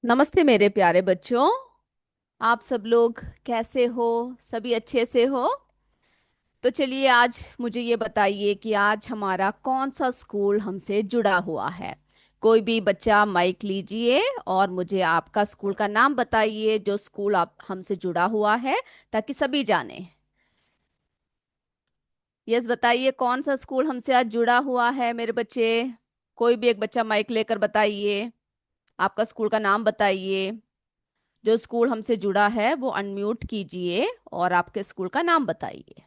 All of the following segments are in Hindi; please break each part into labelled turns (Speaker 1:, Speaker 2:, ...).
Speaker 1: नमस्ते मेरे प्यारे बच्चों। आप सब लोग कैसे हो? सभी अच्छे से हो? तो चलिए आज मुझे ये बताइए कि आज हमारा कौन सा स्कूल हमसे जुड़ा हुआ है। कोई भी बच्चा माइक लीजिए और मुझे आपका स्कूल का नाम बताइए जो स्कूल आप हमसे जुड़ा हुआ है, ताकि सभी जाने। यस, बताइए कौन सा स्कूल हमसे आज जुड़ा हुआ है मेरे बच्चे। कोई भी एक बच्चा माइक लेकर बताइए, आपका स्कूल का नाम बताइए। जो स्कूल हमसे जुड़ा है वो अनम्यूट कीजिए और आपके स्कूल का नाम बताइए।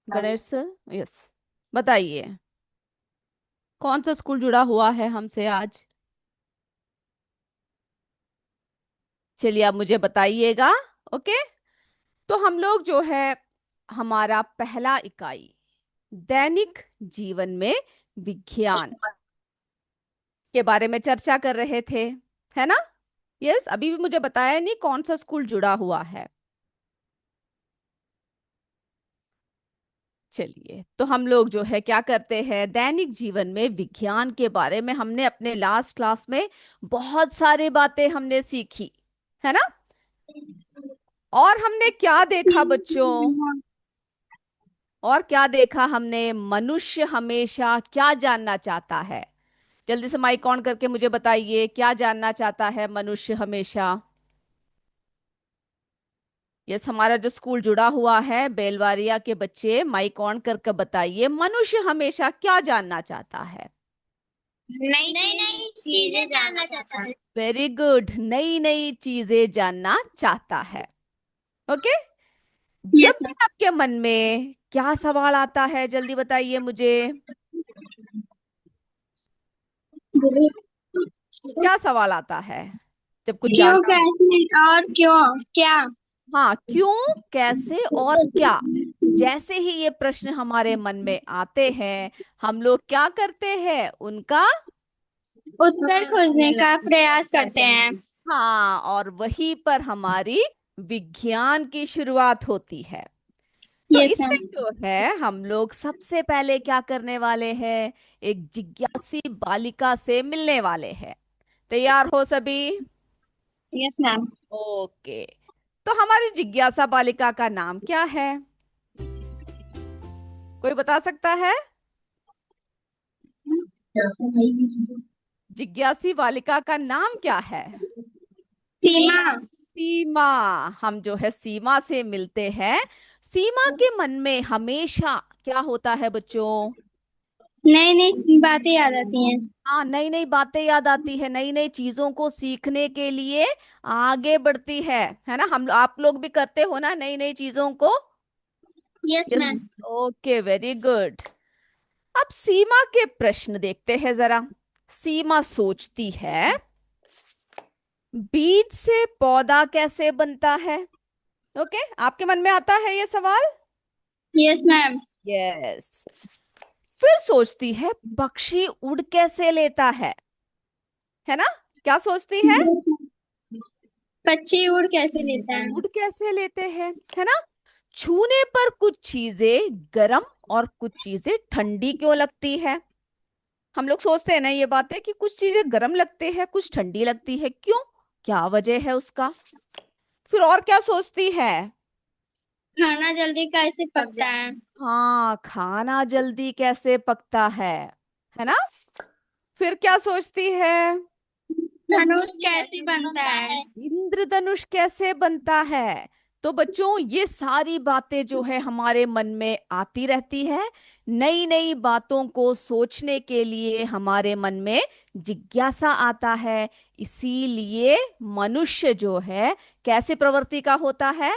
Speaker 1: गणेश सर, यस, बताइए कौन सा स्कूल जुड़ा हुआ है हमसे आज। चलिए आप मुझे बताइएगा। ओके, तो हम लोग जो है हमारा पहला इकाई दैनिक जीवन में विज्ञान के बारे में चर्चा कर रहे थे, है ना? यस, अभी भी मुझे बताया नहीं कौन सा स्कूल जुड़ा हुआ है। चलिए, तो हम लोग जो है क्या करते हैं, दैनिक जीवन में विज्ञान के बारे में हमने अपने लास्ट क्लास में बहुत सारी बातें हमने सीखी, है ना? और हमने क्या देखा बच्चों? और क्या देखा हमने? मनुष्य हमेशा क्या जानना चाहता है? जल्दी से माइक ऑन करके मुझे बताइए, क्या जानना चाहता है मनुष्य हमेशा? यस, हमारा जो स्कूल जुड़ा हुआ है बेलवारिया के बच्चे माइक ऑन करके बताइए, मनुष्य हमेशा क्या जानना चाहता है?
Speaker 2: नई नई नई चीजें जानना चाहता है।
Speaker 1: वेरी गुड, नई नई चीजें जानना चाहता है। ओके, जब
Speaker 2: यस
Speaker 1: भी आपके मन में क्या सवाल आता है जल्दी बताइए मुझे।
Speaker 2: मैम।
Speaker 1: क्या सवाल आता है जब कुछ
Speaker 2: क्यों,
Speaker 1: जानना हो?
Speaker 2: कैसे और क्यों, क्या।
Speaker 1: हाँ, क्यों, कैसे और क्या। जैसे ही ये प्रश्न हमारे मन में आते हैं, हम लोग क्या करते हैं? उनका
Speaker 2: उत्तर खोजने का प्रयास करते हैं।
Speaker 1: हाँ, और वहीं पर हमारी विज्ञान की शुरुआत होती है। तो
Speaker 2: यस
Speaker 1: इसमें
Speaker 2: मैम।
Speaker 1: जो है हम लोग सबसे पहले क्या करने वाले हैं? एक जिज्ञासी बालिका से मिलने वाले हैं। तैयार हो सभी?
Speaker 2: Yes ma'am.
Speaker 1: ओके, तो हमारी जिज्ञासा बालिका का नाम क्या है? कोई बता सकता है? जिज्ञासी बालिका का नाम क्या है?
Speaker 2: सीमा।
Speaker 1: सीमा। हम जो है सीमा से मिलते हैं। सीमा के मन में हमेशा क्या होता है बच्चों?
Speaker 2: नई नई बातें याद आती हैं।
Speaker 1: हाँ, नई नई बातें याद आती है, नई नई चीजों को सीखने के लिए आगे बढ़ती है ना? हम आप लोग भी करते हो ना नई नई चीजों को?
Speaker 2: Yes
Speaker 1: yes.
Speaker 2: Ma'am.
Speaker 1: Okay, very good. अब सीमा के प्रश्न देखते हैं जरा। सीमा सोचती है, बीज से पौधा कैसे बनता है? ओके, आपके मन में आता है ये सवाल?
Speaker 2: Yes ma'am.
Speaker 1: यस। फिर सोचती है, पक्षी उड़ कैसे लेता है ना? क्या सोचती है?
Speaker 2: पक्षी उड़ कैसे लेता है।
Speaker 1: उड़ कैसे लेते हैं, है ना? छूने पर कुछ चीजें गर्म और कुछ चीजें ठंडी क्यों लगती है? हम लोग सोचते हैं ना ये बातें कि कुछ चीजें गर्म लगती है, कुछ ठंडी लगती है, क्यों? क्या वजह है उसका? फिर और क्या सोचती है?
Speaker 2: खाना जल्दी कैसे पकता है।
Speaker 1: हाँ, खाना जल्दी कैसे पकता है ना? फिर क्या सोचती है?
Speaker 2: धनुष कैसे बनता है।
Speaker 1: इंद्रधनुष कैसे बनता है? तो बच्चों ये सारी बातें जो है हमारे मन में आती रहती है। नई नई बातों को सोचने के लिए हमारे मन में जिज्ञासा आता है। इसीलिए मनुष्य जो है कैसे प्रवृत्ति का होता है?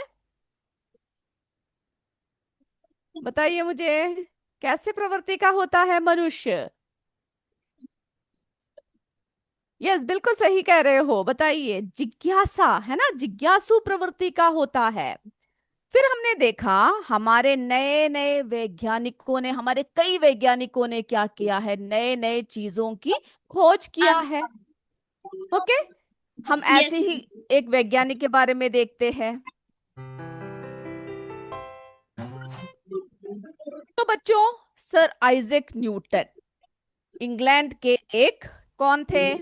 Speaker 1: बताइए मुझे, कैसे प्रवृत्ति का होता है मनुष्य? यस, बिल्कुल सही कह रहे हो, बताइए। जिज्ञासा, है ना? जिज्ञासु प्रवृत्ति का होता है। फिर हमने देखा हमारे नए नए वैज्ञानिकों ने, हमारे कई वैज्ञानिकों ने क्या किया है? नए नए चीजों की खोज किया है। ओके, हम
Speaker 2: यस
Speaker 1: ऐसे ही
Speaker 2: मैम।
Speaker 1: एक वैज्ञानिक के बारे में देखते हैं। तो बच्चों, सर आइजैक न्यूटन इंग्लैंड के एक कौन थे?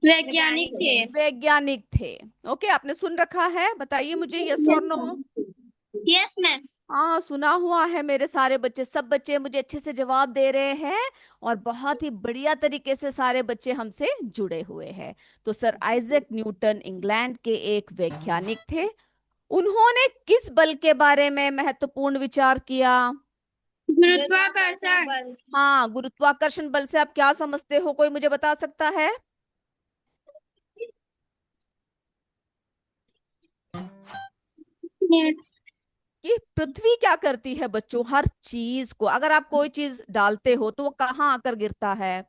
Speaker 2: वैज्ञानिक थे।
Speaker 1: वैज्ञानिक थे। ओके, आपने सुन रखा है, बताइए मुझे यस और नो।
Speaker 2: Yes ma'am.
Speaker 1: हाँ, सुना हुआ है। मेरे सारे बच्चे, सब बच्चे मुझे अच्छे से जवाब दे रहे हैं और बहुत ही बढ़िया तरीके से सारे बच्चे हमसे जुड़े हुए हैं। तो सर आइजैक न्यूटन इंग्लैंड के एक वैज्ञानिक थे। उन्होंने किस बल के बारे में महत्वपूर्ण विचार किया?
Speaker 2: गुरुत्वाकर्षण।
Speaker 1: हाँ, गुरुत्वाकर्षण बल से आप क्या समझते हो, कोई मुझे बता सकता है? कि पृथ्वी क्या करती है बच्चों, हर चीज को अगर आप कोई चीज डालते हो तो वो कहाँ आकर गिरता है?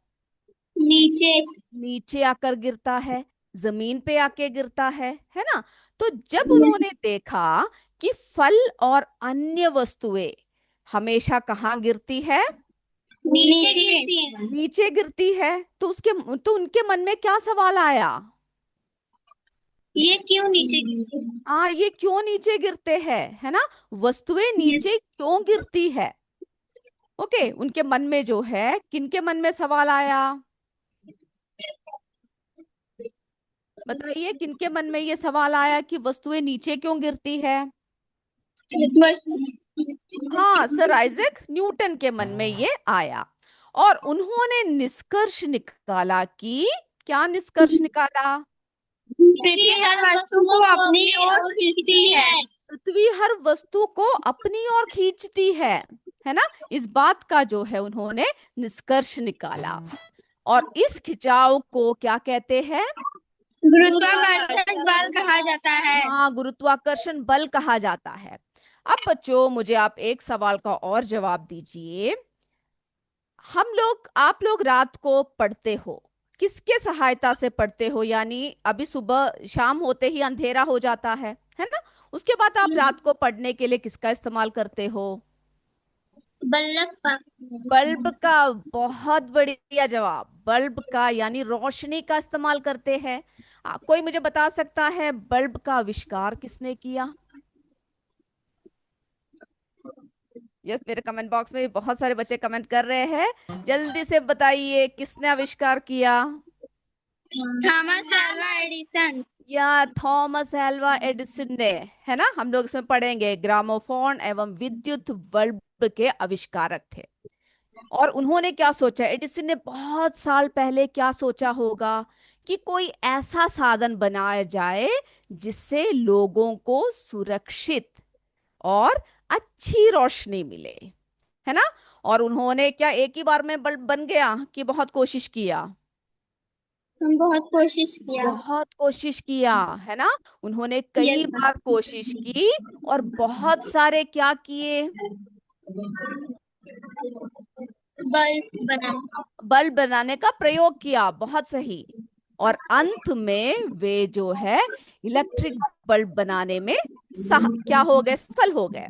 Speaker 2: नीचे।
Speaker 1: नीचे आकर गिरता है, जमीन पे आके गिरता है ना? तो जब
Speaker 2: यस।
Speaker 1: उन्होंने देखा कि फल और अन्य वस्तुएं हमेशा कहाँ गिरती है?
Speaker 2: नीचे गिरती है।
Speaker 1: नीचे गिरती है, तो उनके मन में क्या सवाल आया?
Speaker 2: ये क्यों नीचे गिरती है?
Speaker 1: ये क्यों नीचे गिरते हैं, है ना? वस्तुएं नीचे क्यों गिरती है? ओके, उनके मन में जो है, किनके मन में सवाल आया? बताइए, किनके मन में ये सवाल आया कि वस्तुएं नीचे क्यों गिरती है?
Speaker 2: बस।
Speaker 1: हाँ, सर आइजैक न्यूटन के मन में ये आया और उन्होंने निष्कर्ष निकाला कि, क्या निष्कर्ष निकाला?
Speaker 2: पृथ्वी हर वस्तु को अपनी ओर खींचती है।
Speaker 1: पृथ्वी हर वस्तु को अपनी ओर खींचती है ना? इस बात का जो है उन्होंने निष्कर्ष निकाला और इस खिंचाव को क्या कहते हैं?
Speaker 2: गुरुत्वाकर्षण बल कहा जाता है।
Speaker 1: हाँ, गुरुत्वाकर्षण बल कहा जाता है। अब बच्चों, मुझे आप एक सवाल का और जवाब दीजिए। आप लोग रात को पढ़ते हो, किसके सहायता से पढ़ते हो? यानी अभी सुबह शाम होते ही अंधेरा हो जाता है ना? उसके बाद आप रात को पढ़ने के लिए किसका इस्तेमाल करते हो?
Speaker 2: बल्लभ का।
Speaker 1: बल्ब का। बहुत बढ़िया जवाब, बल्ब का, यानी रोशनी का इस्तेमाल करते हैं। कोई मुझे बता सकता है बल्ब का आविष्कार किसने किया? यस, मेरे कमेंट बॉक्स में बहुत सारे बच्चे कमेंट कर रहे हैं, जल्दी से बताइए किसने आविष्कार किया?
Speaker 2: Thomas Alva Edison.
Speaker 1: या थॉमस एल्वा एडिसन ने, है ना? हम लोग इसमें पढ़ेंगे, ग्रामोफोन एवं विद्युत बल्ब के आविष्कारक थे। और उन्होंने क्या सोचा, एडिसन ने बहुत साल पहले क्या सोचा होगा कि कोई ऐसा साधन बनाया जाए जिससे लोगों को सुरक्षित और अच्छी रोशनी मिले, है ना? और उन्होंने क्या एक ही बार में बल्ब बन गया कि बहुत कोशिश किया?
Speaker 2: हम बहुत कोशिश किया।
Speaker 1: बहुत कोशिश किया, है ना? उन्होंने कई
Speaker 2: यस।
Speaker 1: बार कोशिश की और बहुत सारे क्या किए?
Speaker 2: बल्ब बना।
Speaker 1: बल्ब बनाने का प्रयोग किया, बहुत सही। और अंत में वे जो है इलेक्ट्रिक बल्ब बनाने में क्या हो गए, सफल हो गए,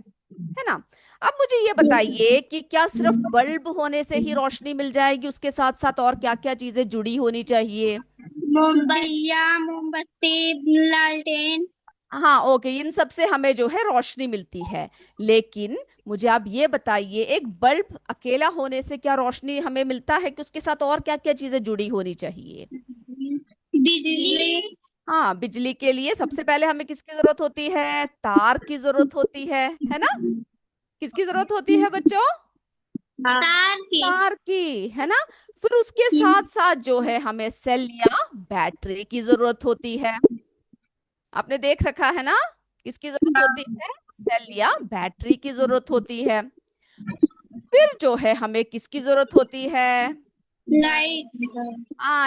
Speaker 1: है ना? अब मुझे ये बताइए कि क्या सिर्फ बल्ब होने से ही रोशनी मिल जाएगी, उसके साथ साथ और क्या क्या चीजें जुड़ी होनी चाहिए?
Speaker 2: मोमबत्तियाँ, मोमबत्ती, लालटेन।
Speaker 1: हाँ, ओके, इन सब से हमें जो है रोशनी मिलती है। लेकिन मुझे आप ये बताइए, एक बल्ब अकेला होने से क्या रोशनी हमें मिलता है कि उसके साथ और क्या क्या चीजें जुड़ी होनी चाहिए?
Speaker 2: बिजली।
Speaker 1: हाँ, बिजली के लिए सबसे पहले हमें किसकी जरूरत होती है? तार की जरूरत होती है ना? किसकी जरूरत होती है बच्चों?
Speaker 2: तार की।
Speaker 1: तार की, है ना? फिर उसके साथ साथ जो है हमें सेल या बैटरी की जरूरत होती है। आपने देख रखा है ना, किसकी जरूरत होती है? सेल या बैटरी की जरूरत होती है। फिर जो है हमें किसकी जरूरत होती है?
Speaker 2: लाइट।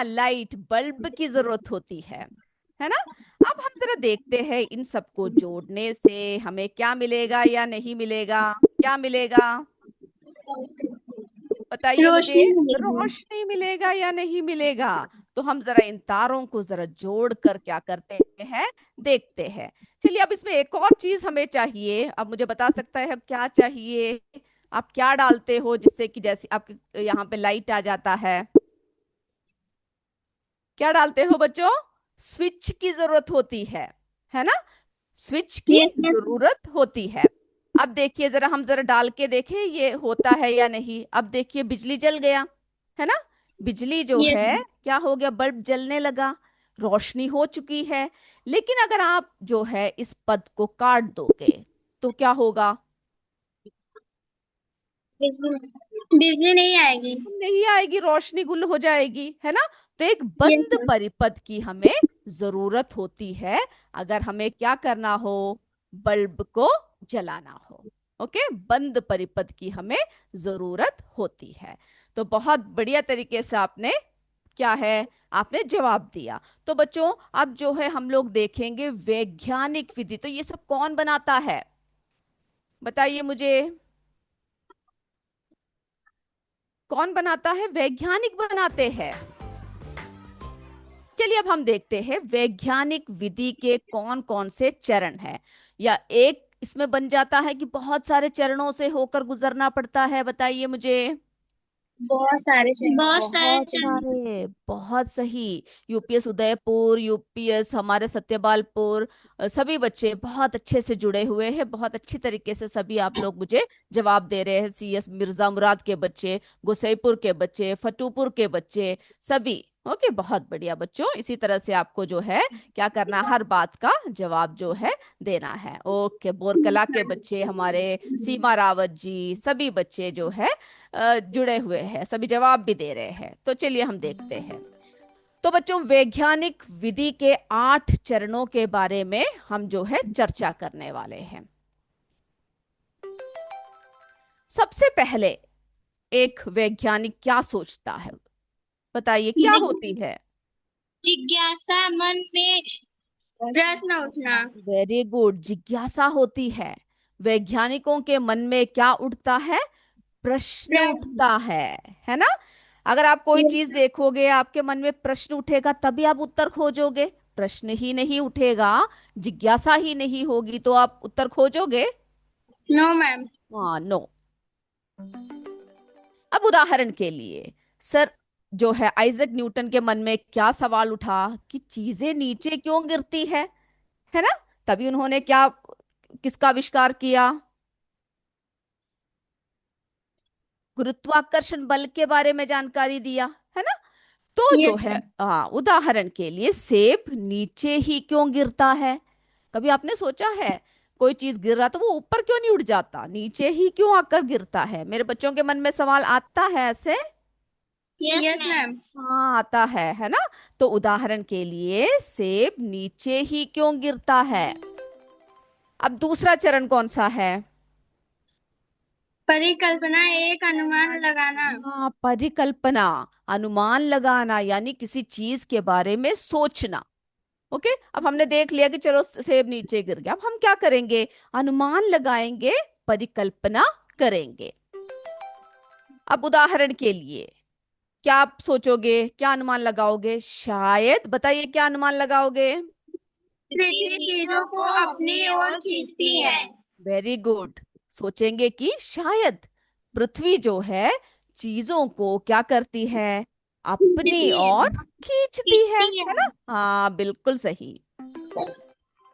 Speaker 1: लाइट, बल्ब की जरूरत होती है ना? अब हम जरा देखते हैं इन सबको जोड़ने से हमें क्या मिलेगा या नहीं मिलेगा। क्या मिलेगा, बताइए मुझे।
Speaker 2: रोशनी मिलेगी।
Speaker 1: रोशनी मिलेगा या नहीं मिलेगा? तो हम जरा इन तारों को जरा जोड़ कर क्या करते हैं, देखते हैं। चलिए, अब इसमें एक और चीज हमें चाहिए। अब मुझे बता सकता है क्या चाहिए? आप क्या डालते हो जिससे कि जैसे आपके यहाँ पे लाइट आ जाता है? क्या डालते हो बच्चों? स्विच की जरूरत होती है ना? स्विच की
Speaker 2: यस मैम।
Speaker 1: जरूरत होती है। अब देखिए जरा, हम जरा डाल के देखें ये होता है या नहीं। अब देखिए बिजली जल गया, है ना। बिजली जो
Speaker 2: यस
Speaker 1: है क्या हो गया, बल्ब जलने लगा, रोशनी हो चुकी है। लेकिन अगर आप जो है इस पद को काट दोगे तो क्या होगा?
Speaker 2: बिजली बिजली नहीं आएगी।
Speaker 1: नहीं आएगी, रोशनी गुल हो जाएगी, है ना। तो एक
Speaker 2: यस
Speaker 1: बंद
Speaker 2: मैम।
Speaker 1: परिपथ की हमें जरूरत होती है अगर हमें क्या करना हो, बल्ब को जलाना हो। ओके, बंद परिपथ की हमें जरूरत होती है। तो बहुत बढ़िया तरीके से आपने क्या है, आपने जवाब दिया। तो बच्चों अब जो है हम लोग देखेंगे वैज्ञानिक विधि। तो ये सब कौन बनाता है, बताइए मुझे, कौन बनाता है? वैज्ञानिक बनाते हैं। चलिए अब हम देखते हैं वैज्ञानिक विधि के कौन कौन से चरण हैं, या एक इसमें बन जाता है कि बहुत सारे चरणों से होकर गुजरना पड़ता है, बताइए मुझे।
Speaker 2: बहुत सारे चाहिए, बहुत सारे
Speaker 1: बहुत
Speaker 2: चाहिए।
Speaker 1: सारे, बहुत सही। यूपीएस उदयपुर, यूपीएस हमारे सत्यपालपुर, सभी बच्चे बहुत अच्छे से जुड़े हुए हैं, बहुत अच्छी तरीके से सभी आप लोग मुझे जवाब दे रहे हैं। सीएस मिर्जा मुराद के बच्चे, गोसईपुर के बच्चे, फतूपुर के बच्चे, सभी। ओके, बहुत बढ़िया बच्चों, इसी तरह से आपको जो है क्या करना, हर बात का जवाब जो है देना है। ओके, बोरकला के बच्चे हमारे, सीमा रावत जी, सभी बच्चे जो है जुड़े हुए हैं, सभी जवाब भी दे रहे हैं। तो चलिए हम देखते हैं। तो बच्चों वैज्ञानिक विधि के 8 चरणों के बारे में हम जो है चर्चा करने वाले हैं। सबसे पहले एक वैज्ञानिक क्या सोचता है, बताइए क्या होती है?
Speaker 2: जिज्ञासा मन में प्रश्न उठना।
Speaker 1: वेरी गुड, जिज्ञासा होती है। वैज्ञानिकों के मन में क्या उठता है? प्रश्न
Speaker 2: प्रश्न।
Speaker 1: उठता है ना। अगर आप कोई चीज देखोगे, आपके मन में प्रश्न उठेगा तभी आप उत्तर खोजोगे। प्रश्न ही नहीं उठेगा, जिज्ञासा ही नहीं होगी तो आप उत्तर खोजोगे?
Speaker 2: No ma'am.
Speaker 1: हाँ, नो। अब उदाहरण के लिए, सर जो है आइजक न्यूटन के मन में क्या सवाल उठा कि चीजें नीचे क्यों गिरती है ना। तभी उन्होंने क्या, किसका आविष्कार किया? गुरुत्वाकर्षण बल के बारे में जानकारी दिया, है ना। तो जो
Speaker 2: यस
Speaker 1: है
Speaker 2: मैम।
Speaker 1: हाँ, उदाहरण के लिए सेब नीचे ही क्यों गिरता है? कभी आपने सोचा है कोई चीज गिर रहा तो वो ऊपर क्यों नहीं उड़ जाता, नीचे ही क्यों आकर गिरता है? मेरे बच्चों के मन में सवाल आता है ऐसे?
Speaker 2: Yes ma'am.
Speaker 1: हाँ आता है ना। तो उदाहरण के लिए सेब नीचे ही क्यों गिरता है। अब दूसरा चरण कौन सा है?
Speaker 2: परिकल्पना एक अनुमान लगाना।
Speaker 1: हाँ, परिकल्पना, अनुमान लगाना, यानी किसी चीज के बारे में सोचना। ओके, अब हमने देख लिया कि चलो सेब नीचे गिर गया, अब हम क्या करेंगे? अनुमान लगाएंगे, परिकल्पना करेंगे। अब उदाहरण के लिए क्या आप सोचोगे, क्या अनुमान लगाओगे? शायद, बताइए क्या अनुमान लगाओगे?
Speaker 2: पृथ्वी चीजों को अपनी ओर खींचती है।
Speaker 1: वेरी गुड, सोचेंगे कि शायद पृथ्वी जो है चीजों को क्या करती है, अपनी
Speaker 2: खींचती है।
Speaker 1: ओर खींचती
Speaker 2: खींचती
Speaker 1: है
Speaker 2: है।
Speaker 1: ना। हाँ बिल्कुल सही।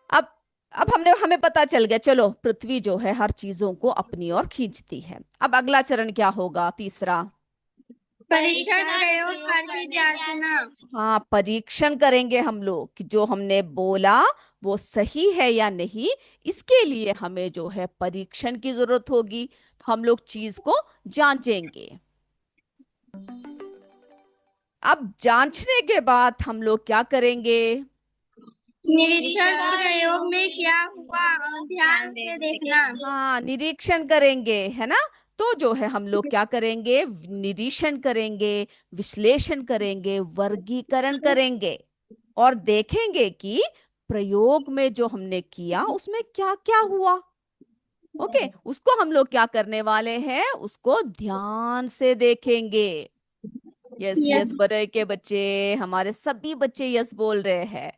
Speaker 1: अब अब हमने हमें पता चल गया, चलो पृथ्वी जो है हर चीजों को अपनी ओर खींचती है। अब अगला चरण क्या होगा, तीसरा?
Speaker 2: परीक्षण प्रयोग करके जांचना।
Speaker 1: हाँ, परीक्षण करेंगे हम लोग कि जो हमने बोला वो सही है या नहीं। इसके लिए हमें जो है परीक्षण की जरूरत होगी, तो हम लोग चीज को जांचेंगे। अब जांचने के बाद हम लोग क्या करेंगे?
Speaker 2: निरीक्षण प्रयोग में क्या हुआ ध्यान से देखना।
Speaker 1: हाँ, निरीक्षण करेंगे, है ना। तो जो है हम लोग क्या करेंगे, निरीक्षण करेंगे, विश्लेषण करेंगे, वर्गीकरण करेंगे, और देखेंगे कि प्रयोग में जो हमने किया उसमें क्या क्या हुआ। ओके, उसको हम लोग क्या करने वाले हैं, उसको ध्यान से देखेंगे। Yes
Speaker 2: yes.
Speaker 1: यस, बड़े के बच्चे, हमारे सभी बच्चे यस बोल रहे हैं।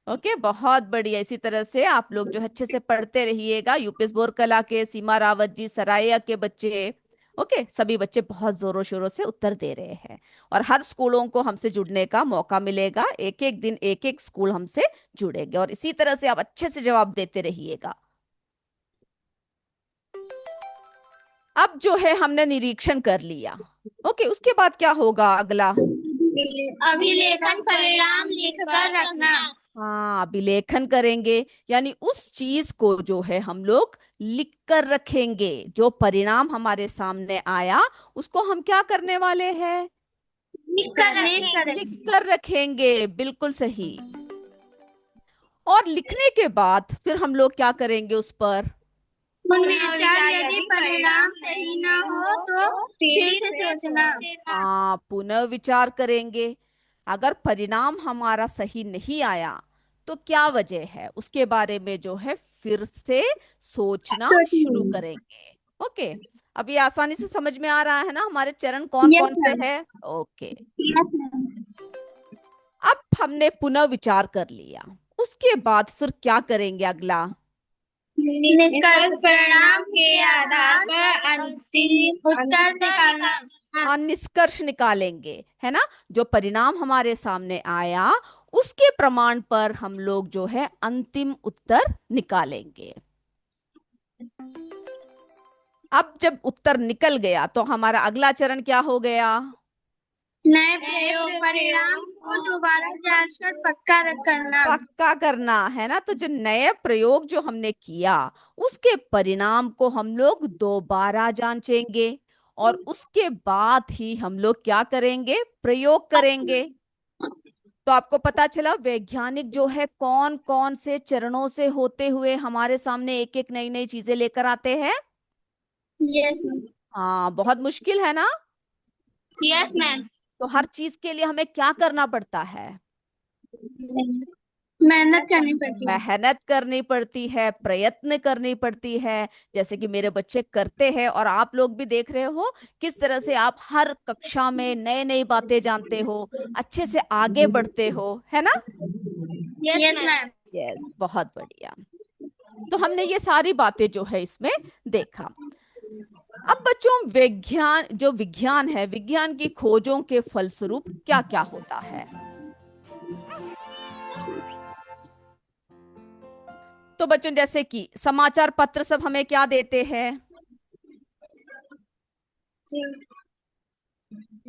Speaker 1: ओके, बहुत बढ़िया। इसी तरह से आप लोग जो है अच्छे से पढ़ते रहिएगा। यूपीएस बोरकला के, सीमा रावत जी, सराया के बच्चे, ओके, सभी बच्चे बहुत जोरों शोरों से उत्तर दे रहे हैं। और हर स्कूलों को हमसे जुड़ने का मौका मिलेगा, एक एक दिन एक एक स्कूल हमसे जुड़ेंगे, और इसी तरह से आप अच्छे से जवाब देते रहिएगा। अब जो है हमने निरीक्षण कर लिया। ओके, उसके बाद क्या होगा अगला?
Speaker 2: अभिलेखन परिणाम लिखकर रखना।
Speaker 1: हाँ, अभिलेखन करेंगे, यानी उस चीज को जो है हम लोग लिख कर रखेंगे। जो परिणाम हमारे सामने आया उसको हम क्या करने वाले हैं? लिख
Speaker 2: लिख
Speaker 1: कर रखेंगे, बिल्कुल सही। और लिखने के बाद फिर हम लोग क्या करेंगे उस पर?
Speaker 2: पुनर्विचार, यदि परिणाम सही न हो तो फिर से सोचना।
Speaker 1: हाँ, पुनः विचार करेंगे। अगर परिणाम हमारा सही नहीं आया तो क्या वजह है, उसके बारे में जो है फिर से सोचना शुरू करेंगे। ओके, अब ये आसानी से समझ में आ रहा है ना हमारे चरण कौन
Speaker 2: यस
Speaker 1: कौन से
Speaker 2: मैम।
Speaker 1: हैं? Okay,
Speaker 2: yes ma'am.
Speaker 1: अब हमने पुनः विचार कर लिया, उसके बाद फिर क्या करेंगे अगला?
Speaker 2: निष्कर्ष परिणाम के आधार पर अंतिम उत्तर निकालना।
Speaker 1: हाँ, निष्कर्ष निकालेंगे, है ना। जो परिणाम हमारे सामने आया उसके प्रमाण पर हम लोग जो है अंतिम उत्तर निकालेंगे। अब जब उत्तर निकल गया तो हमारा अगला चरण क्या हो गया?
Speaker 2: नए प्रयोग परिणाम को दोबारा जांच कर पक्का करना।
Speaker 1: पक्का करना, है ना। तो जो नए प्रयोग जो हमने किया उसके परिणाम को हम लोग दोबारा जांचेंगे, और उसके बाद ही हम लोग क्या करेंगे? प्रयोग करेंगे। तो आपको पता चला वैज्ञानिक जो है कौन कौन से चरणों से होते हुए हमारे सामने एक एक नई नई चीजें लेकर आते हैं।
Speaker 2: यस
Speaker 1: हाँ, बहुत मुश्किल है ना।
Speaker 2: Yes ma'am.
Speaker 1: तो हर चीज के लिए हमें क्या करना पड़ता है?
Speaker 2: मेहनत करनी पड़ती है।
Speaker 1: मेहनत करनी पड़ती है, प्रयत्न करनी पड़ती है। जैसे कि मेरे बच्चे करते हैं और आप लोग भी देख रहे हो किस तरह से आप हर कक्षा में नए नई बातें जानते हो, अच्छे से आगे बढ़ते हो, है ना।
Speaker 2: Yes ma'am.
Speaker 1: यस, बहुत बढ़िया। तो हमने ये सारी बातें जो है इसमें देखा। अब बच्चों, विज्ञान है, विज्ञान की खोजों के फलस्वरूप क्या क्या होता है? तो बच्चों, जैसे कि समाचार पत्र सब हमें क्या देते हैं?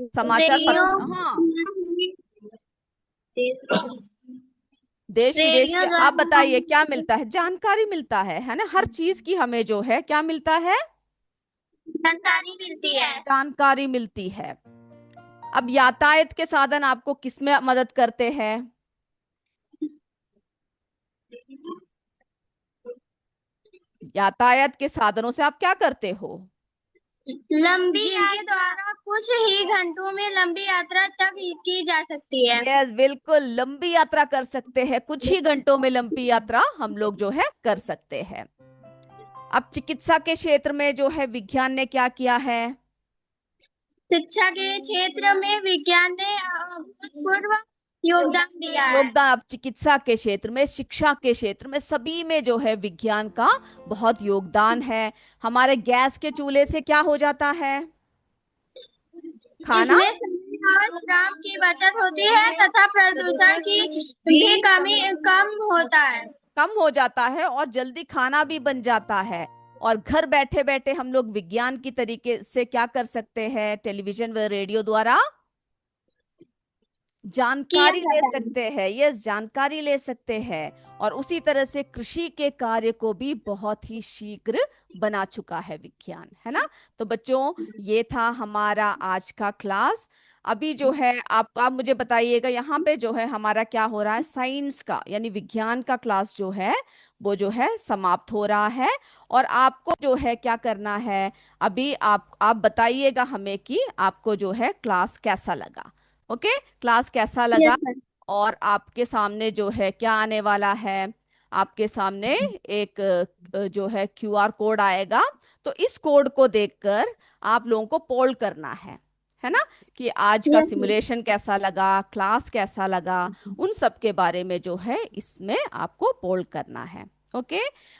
Speaker 1: समाचार
Speaker 2: रेडियो।
Speaker 1: पत्र, हाँ। देश विदेश
Speaker 2: रेडियो
Speaker 1: के,
Speaker 2: द्वारा
Speaker 1: आप बताइए
Speaker 2: हम
Speaker 1: क्या मिलता है? जानकारी मिलता है ना। हर चीज की हमें जो है क्या मिलता है?
Speaker 2: जानकारी मिलती है।
Speaker 1: जानकारी मिलती है। अब यातायात के साधन आपको किसमें मदद करते हैं? यातायात के साधनों से आप क्या करते हो?
Speaker 2: जिनके द्वारा कुछ ही घंटों में लंबी यात्रा तक की जा सकती है।
Speaker 1: यस, बिल्कुल, लंबी यात्रा कर सकते हैं, कुछ ही घंटों में लंबी यात्रा हम लोग जो है कर सकते हैं। अब चिकित्सा के क्षेत्र में जो है विज्ञान ने क्या किया है?
Speaker 2: शिक्षा के क्षेत्र में विज्ञान ने अभूतपूर्व योगदान दिया है।
Speaker 1: योगदान, अब चिकित्सा के क्षेत्र में, शिक्षा के क्षेत्र में, सभी में जो है विज्ञान का बहुत योगदान है। हमारे गैस के चूल्हे से क्या हो जाता है? खाना
Speaker 2: इसमें समय और श्रम की बचत होती है तथा प्रदूषण की भी कमी कम होता है।
Speaker 1: कम हो जाता है और जल्दी खाना भी बन जाता है। और घर बैठे बैठे हम लोग विज्ञान की तरीके से क्या कर सकते हैं? टेलीविजन व रेडियो द्वारा
Speaker 2: किया
Speaker 1: जानकारी ले
Speaker 2: जाता है।
Speaker 1: सकते हैं। यस, जानकारी ले सकते हैं। और उसी तरह से कृषि के कार्य को भी बहुत ही शीघ्र बना चुका है विज्ञान, है ना। तो बच्चों, ये था हमारा आज का क्लास। अभी जो है आप मुझे बताइएगा, यहाँ पे जो है हमारा क्या हो रहा है? साइंस का यानी विज्ञान का क्लास जो है वो जो है समाप्त हो रहा है। और आपको जो है क्या करना है, अभी आप बताइएगा हमें कि आपको जो है क्लास कैसा लगा। ओके, क्लास कैसा
Speaker 2: यस
Speaker 1: लगा?
Speaker 2: सर।
Speaker 1: और आपके सामने जो है क्या आने वाला है? आपके सामने एक जो है क्यूआर कोड आएगा। तो इस कोड को देखकर आप लोगों को पोल करना है ना, कि आज का
Speaker 2: यस सर।
Speaker 1: सिमुलेशन कैसा लगा, क्लास कैसा लगा, उन सब के बारे में जो है इसमें आपको पोल करना है। ओके,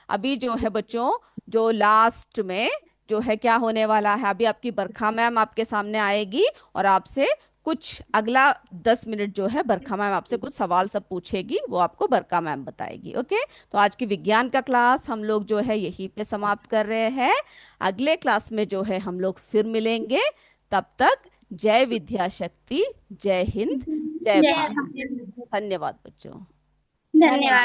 Speaker 1: अभी जो है बच्चों, जो लास्ट में जो है क्या होने वाला है, अभी आपकी बरखा मैम आपके सामने आएगी और आपसे कुछ अगला 10 मिनट जो है बरखा मैम आपसे कुछ सवाल सब पूछेगी, वो आपको बरखा मैम बताएगी। ओके, तो आज की विज्ञान का क्लास हम लोग जो है यहीं पे समाप्त कर रहे हैं। अगले क्लास में जो है हम लोग फिर मिलेंगे। तब तक जय विद्या शक्ति, जय हिंद, जय
Speaker 2: जय
Speaker 1: भारत।
Speaker 2: भारत।
Speaker 1: धन्यवाद बच्चों।
Speaker 2: धन्यवाद।